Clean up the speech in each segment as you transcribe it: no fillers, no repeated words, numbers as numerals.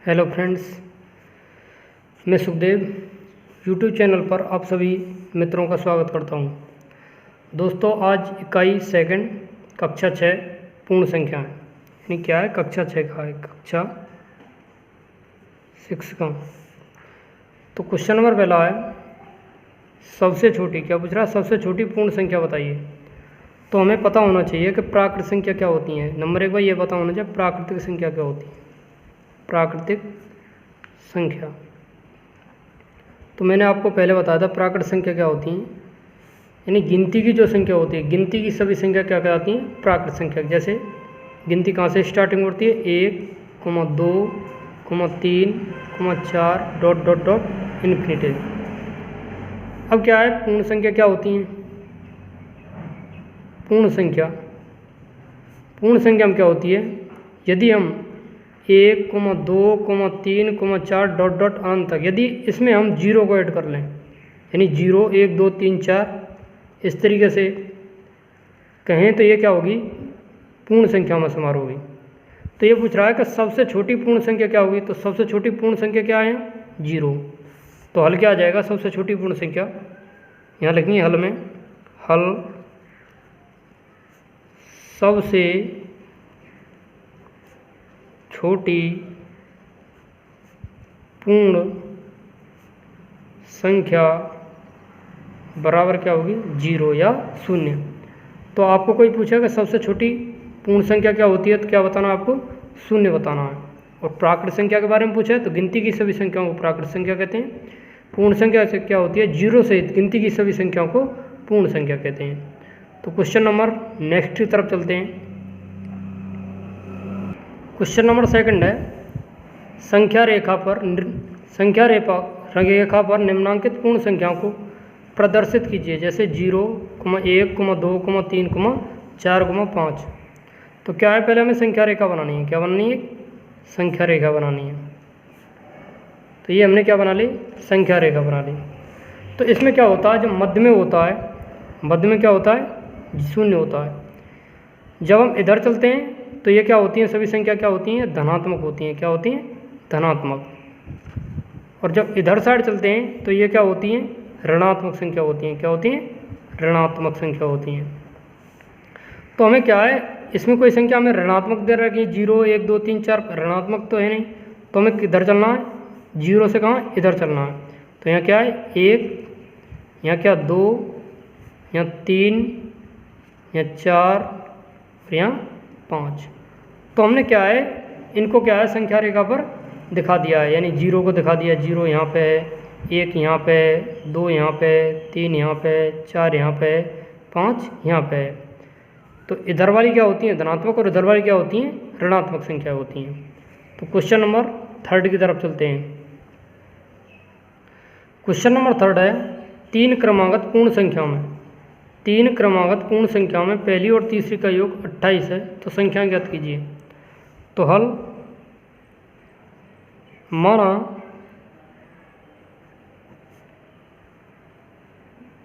Hello friends, मैं Sukhdev YouTube channel पर आप सभी मित्रों का स्वागत करता हूं। दोस्तों, आज इकाई सेकंड कक्षा 6 पूर्ण संख्या है। यानी क्या है? कक्षा 6 का है, कक्षा 6 का। तो क्वेश्चन नंबर पहला है, सबसे छोटी, क्या पूछ रहा है? सबसे छोटी पूर्ण संख्या बताइए। तो हमें पता होना चाहिए कि प्राकृतिक संख्या क्या होती है। नंबर एक बार ये पता होना चाहिए प्राकृतिक संख्या क्या होती है। प्राकृतिक संख्या, तो मैंने आपको पहले बताया था प्राकृतिक संख्या क्या होती है। यानी गिनती की जो संख्या होती है, गिनती की सभी संख्या क्या कहलाती हैं? प्राकृतिक संख्या। जैसे गिनती कहाँ से स्टार्टिंग होती है? 1, 2, 3, 4 डॉट डॉट डॉट इन्फिनिटी। अब क्या है? पूर्ण संख्या क्या होती हैं? पूर्ण संख्या, पूर्ण संख्या में क्या होती है? यदि हम 1, 2, 3, 4 डॉट डॉट अंत तक, यदि इसमें हम जीरो को ऐड कर लें, यानी 0, 1, 2, 3, 4 इस तरीके से कहें तो ये क्या होगी? पूर्ण संख्या में शुमार होगी। तो ये पूछ रहा है कि सबसे छोटी पूर्ण संख्या क्या होगी। तो सबसे छोटी पूर्ण संख्या क्या है? 0। तो हल क्या आ जाएगा? सबसे छोटी पूर्ण संख्या यहाँ लिखनी है हल में। हल सबसे छोटी पूर्ण संख्या बराबर क्या होगी? 0 या 0। तो आपको कोई पूछेगा सबसे छोटी पूर्ण संख्या क्या होती है, तो क्या बताना? आपको 0 बताना है। और प्राकृतिक संख्या के बारे में पूछा है तो गिनती की सभी संख्याओं को प्राकृतिक संख्या कहते हैं। पूर्ण संख्या से क्या होती है? 0 सहित गिनती की सभी संख्याओं को पूर्ण संख्या कहते हैं। तो क्वेश्चन नंबर नेक्स्ट की तरफ चलते हैं। क्वेश्चन नंबर सेकंड है, संख्या रेखा पर निम्नांकित पूर्ण संख्याओं को प्रदर्शित कीजिए। जैसे 0, 1, 2, 3, 4, 5। तो क्या है? पहले हमें संख्या रेखा बनानी है। क्या बनानी है? संख्या रेखा बनानी है। तो ये हमने क्या बना ली? संख्या रेखा बना ली। तो इसमें क्या होता है? जब मध्य में होता है, मध्य में क्या होता है? 0 होता है। जब हम इधर चलते हैं तो ये क्या होती हैं? सभी संख्या क्या होती हैं? धनात्मक होती हैं। क्या होती हैं? धनात्मक। और जब इधर साइड चलते हैं तो ये क्या होती हैं? ऋणात्मक संख्या होती हैं। क्या होती हैं? ऋणात्मक संख्या होती हैं। तो हमें क्या है? इसमें कोई संख्या हमें ऋणात्मक दे रखी है, 0, 1, 2, 3, 4 ऋणात्मक तो है नहीं। तो हमें किधर चलना है? 0 से कहाँ? इधर चलना है। तो यहाँ क्या है? 1, यहाँ क्या? 2, यहाँ 3, यहाँ 4 और यहाँ 5। तो हमने क्या है? इनको क्या है? संख्या रेखा पर दिखा दिया है। यानी 0 को दिखा दिया, 0 यहाँ पे है, 1 यहाँ पे है, 2 यहाँ पे है, 3 यहाँ पे है, 4 यहाँ पे है, 5 यहाँ पे है। तो इधर वाली क्या होती हैं? धनात्मक, और इधर वाली क्या होती हैं? ऋणात्मक संख्या होती हैं। तो क्वेश्चन नंबर थर्ड की तरफ चलते हैं। क्वेश्चन नंबर थर्ड है, 3 क्रमागत पूर्ण संख्याओं में, 3 क्रमागत पूर्ण संख्याओं में पहली और तीसरी का योग 28 है। तो संख्या ज्ञात कीजिए। तो हल, माना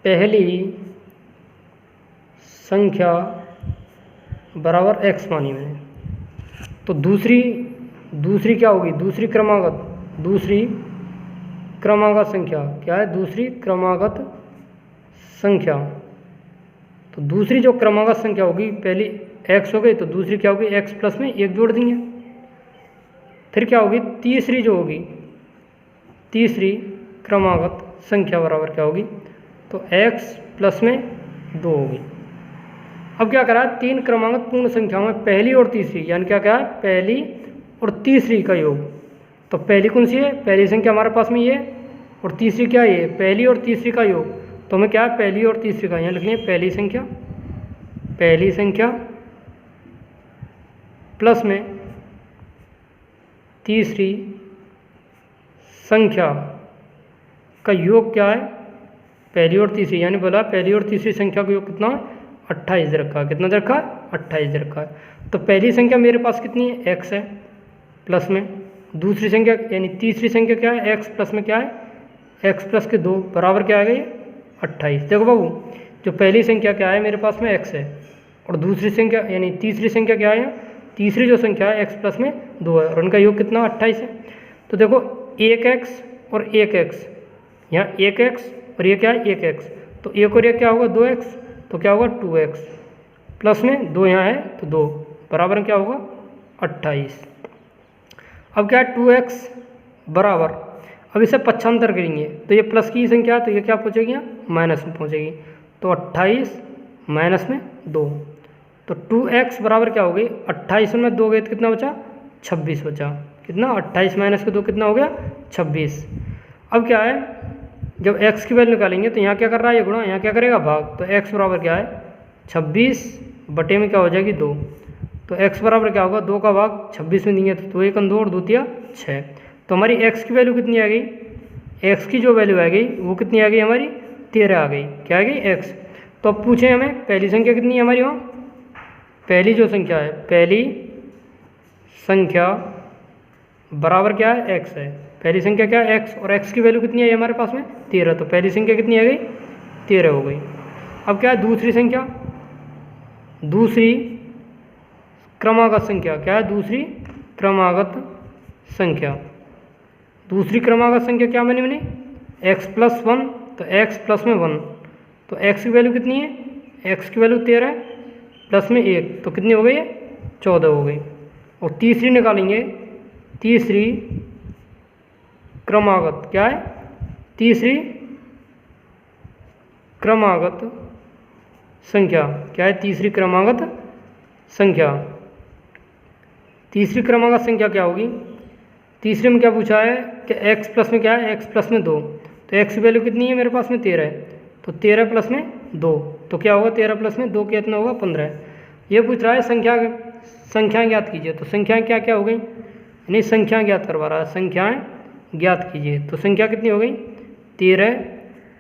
पहली संख्या बराबर x मानी मैंने, तो दूसरी क्या होगी? दूसरी क्रमागत संख्या क्या है? दूसरी क्रमागत संख्या। तो दूसरी जो क्रमागत संख्या होगी, पहली x हो गई तो दूसरी क्या होगी? x प्लस में 1 जोड़ देंगे। फिर क्या होगी? तीसरी जो होगी, तीसरी क्रमागत संख्या बराबर क्या होगी? तो x प्लस में 2 होगी। अब क्या करा? 3 क्रमागत पूर्ण संख्याओं में पहली और तीसरी, यानी क्या है? पहली और तीसरी का योग। तो पहली कौन सी है? पहली संख्या हमारे पास में ये, और तीसरी क्या है? ये पहली और तीसरी का योग। तो हमें क्या है? पहली और तीसरी का, यहाँ लिखनी है पहली संख्या प्लस में तीसरी संख्या का योग क्या है? पहली और तीसरी, यानी बोला पहली और तीसरी संख्या का योग कितना? 28 दे रखा है। कितना दे रखा है? 28 दे रखा है। तो पहली संख्या मेरे पास कितनी है? x है, प्लस में दूसरी संख्या यानी तीसरी संख्या क्या है? x प्लस में क्या है? x प्लस के 2 बराबर क्या आ गई? 28। देखो बाबू, जो पहली संख्या क्या है मेरे पास में? x है, और दूसरी संख्या यानी तीसरी संख्या क्या है? तीसरी जो संख्या है x प्लस में 2 है, और उनका योग कितना? 28 है। तो देखो 1x और 1x, यहाँ 1x और ये क्या है 1x, तो 1 और 1 क्या होगा 2x, तो क्या होगा 2x, प्लस में 2 यहाँ है तो 2 बराबर क्या होगा 28। अब क्या है 2x बराबर, अब इसे पक्षांतर करेंगे तो ये प्लस की संख्या है तो ये क्या पहुँचेगी यहाँ माइनस में पहुँचेगी, तो 28 माइनस में 2, तो 2x बराबर क्या हो गई 28 में 2 गए तो कितना बचा 26 बचा, कितना 28 माइनस के 2 कितना हो गया 26। अब क्या है जब x की वैल्यू निकालेंगे तो यहाँ क्या कर रहा है ये गुणा, यहाँ क्या करेगा भाग, तो x बराबर क्या है 26 बटे में क्या हो जाएगी 2, तो x बराबर क्या होगा 2 का भाग 26 में देंगे तो 1 2 और 2 3 6, तो हमारी x की वैल्यू कितनी आ गई, x की जो वैल्यू आ गई वो कितनी आ गई हमारी 13 आ गई, क्या आ गई x। तो अब पूछें हमें पहली संख्या कितनी है हमारी, वहाँ पहली जो संख्या है पहली संख्या बराबर क्या है x है, पहली संख्या क्या है x, और x की वैल्यू कितनी है हमारे पास में 13, तो पहली संख्या कितनी आ गई 13 हो गई। अब क्या है दूसरी संख्या, दूसरी क्रमागत संख्या क्या है, दूसरी क्रमागत संख्या, दूसरी क्रमागत संख्या क्या बनी x प्लस 1, तो x प्लस में 1, तो x की वैल्यू कितनी है, x की वैल्यू 13 प्लस में 1 तो कितनी हो गई है 14 हो गई। और तीसरी निकालेंगे, तीसरी क्रमागत क्या है, तीसरी क्रमागत संख्या क्या है, तीसरी क्रमागत संख्या, तीसरी क्रमागत संख्या क्या होगी, तीसरे में क्या पूछा है कि x प्लस में क्या है, x प्लस में 2, तो x की वैल्यू कितनी है मेरे पास में 13 है, तो 13 प्लस में 2 तो क्या होगा 13 प्लस में 2 कितना होगा 15। ये पूछ रहा है संख्याएं ज्ञात कीजिए, तो संख्याएं क्या क्या हो गई, यानी संख्याएं ज्ञात करवा रहा है, संख्याएं ज्ञात कीजिए, तो संख्या कितनी हो गई 13,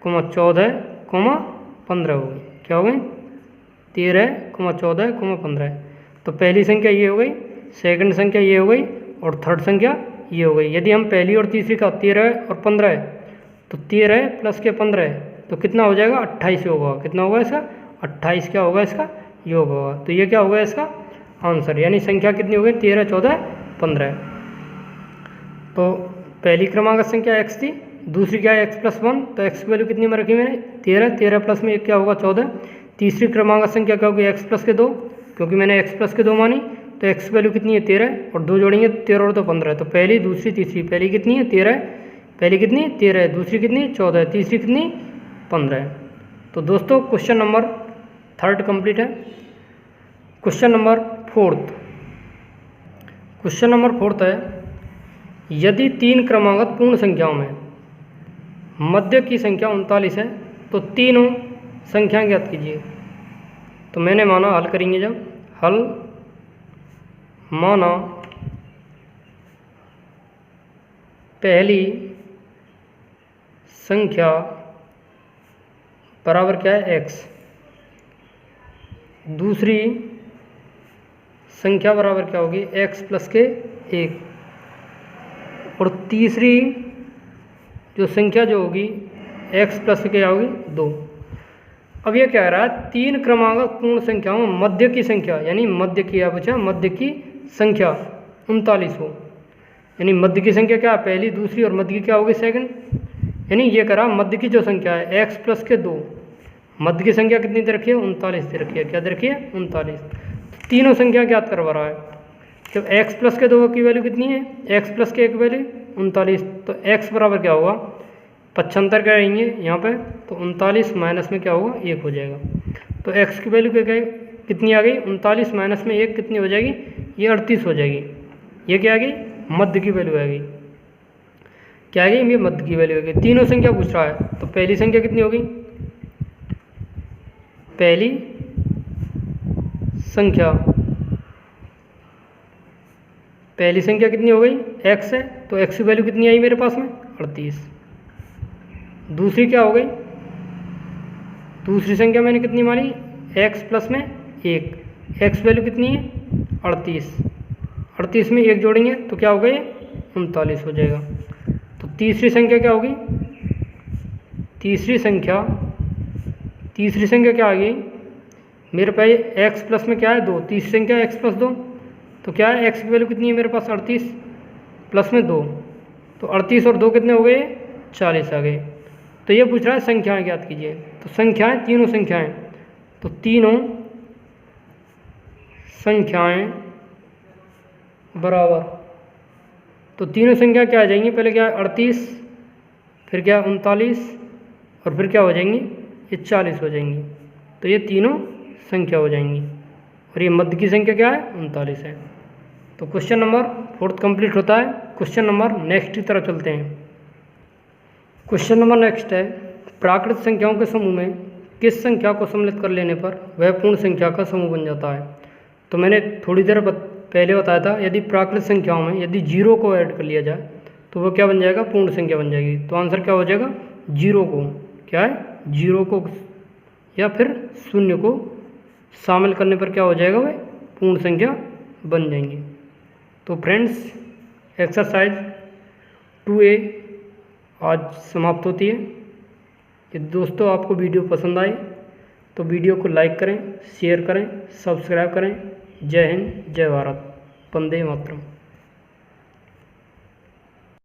14, 15 हो गई, क्या हो गई 13, 14, 15। तो पहली संख्या ये हो गई, सेकंड संख्या ये हो गई और थर्ड संख्या ये हो गई। यदि हम पहली और तीसरी का 13 और 15 है तो 13 प्लस के 15 तो कितना हो जाएगा 28 योग होगा, कितना होगा इसका 28 क्या होगा इसका योग होगा, तो ये क्या होगा इसका आंसर, यानी संख्या कितनी हो गई 13, 14, 15। तो पहली क्रमांक संख्या x थी, दूसरी क्या है x प्लस 1, तो x की वैल्यू कितनी में रखी मैंने 13, 13 प्लस में 1 क्या होगा 14। तीसरी क्रमांक संख्या क्या होगी x प्लस के 2, क्योंकि मैंने x प्लस के 2 मानी, तो x की वैल्यू कितनी है 13 और 2 जोड़ेंगे 13 और 2 15, तो पहली दूसरी तीसरी, पहली कितनी है 13, पहली कितनी 13, दूसरी कितनी 14, तीसरी कितनी 15। तो दोस्तों क्वेश्चन नंबर 3 कंप्लीट है। क्वेश्चन नंबर 4, क्वेश्चन नंबर 4 है, यदि 3 क्रमागत पूर्ण संख्याओं में मध्य की संख्या 39 है तो तीनों संख्याएं ज्ञात कीजिए। तो मैंने माना हल करेंगे, जब हल माना पहली संख्या बराबर क्या है x, दूसरी संख्या बराबर क्या होगी x प्लस के 1, और तीसरी जो संख्या जो होगी x प्लस के क्या होगी 2। अब ये कह रहा है 3 क्रमागत पूर्ण संख्याओं में मध्य की संख्या, यानी मध्य की आप पूछा मध्य की संख्या 39 हो, यानी मध्य की संख्या क्या है पहली, दूसरी और मध्य की क्या होगी सेकंड, यानी ये करा मध्य की जो संख्या है x प्लस के 2, मध्य की संख्या कितनी दे रखी है 39 दे रखी है, क्या दे रखी है 39। तीनों संख्या ज्ञात करवा रहा है, जब x प्लस के 2 की वैल्यू कितनी है, x प्लस के 1 वैल्यू 39, तो x बराबर क्या होगा पक्षांतर करेंगे यहाँ पे, तो 39 माइनस में क्या होगा 1 हो जाएगा, तो x की वैल्यू क्या कितनी आ गई 39 माइनस में 1 कितनी हो जाएगी, ये 38 हो जाएगी। ये क्या आ गई मध्य की वैल्यू आ गई, क्या आ गई ये मध्य की वैल्यू आ गई। तीनों संख्या पूछ रहा है, तो पहली संख्या कितनी होगी, पहली संख्या, पहली संख्या कितनी हो गई x है, तो x की वैल्यू कितनी आई मेरे पास में 38। दूसरी क्या हो गई, दूसरी संख्या मैंने कितनी मानी x प्लस में 1, x वैल्यू कितनी है 38, 38 में 1 जोड़ेंगे तो क्या हो गया 39 हो जाएगा। तो तीसरी संख्या क्या होगी, तीसरी संख्या क्या आ गई मेरे पास x प्लस में क्या है 2, तीसरी संख्या x प्लस 2, तो क्या है x की वैल्यू कितनी है मेरे पास 38 प्लस में 2, तो 38 और 2 कितने हो गए, 40 आ गए। तो ये पूछ रहा है संख्याएं ज्ञात कीजिए। तो संख्याएं, तीनों संख्याएं, तो तीनों संख्याएं बराबर, तो तीनों संख्या क्या आ जाएंगी, पहले क्या है 38, फिर क्या 39 और फिर क्या हो जाएंगी, ये 40 हो जाएंगी। तो ये तीनों संख्या हो जाएंगी और ये मध्य की संख्या क्या है, 39 है। तो क्वेश्चन नंबर 4 कंप्लीट होता है। क्वेश्चन नंबर नेक्स्ट की तरफ चलते हैं। क्वेश्चन नंबर नेक्स्ट है, प्राकृत संख्याओं के समूह में किस संख्या को सम्मिलित कर लेने पर वह पूर्ण संख्या का समूह बन जाता है। तो मैंने थोड़ी देर पहले बताया था, यदि प्राकृत संख्याओं में यदि 0 को ऐड कर लिया जाए तो वो क्या बन जाएगा, पूर्ण संख्या बन जाएगी। तो आंसर क्या हो जाएगा, 0 को, क्या है 0 को या फिर 0 को शामिल करने पर क्या हो जाएगा, वह पूर्ण संख्या बन जाएंगी। तो फ्रेंड्स, एक्सरसाइज 2A आज समाप्त होती है। यदि दोस्तों आपको वीडियो पसंद आए तो वीडियो को लाइक करें, शेयर करें, सब्सक्राइब करें। जय हिंद, जय भारत, वंदे मातरम।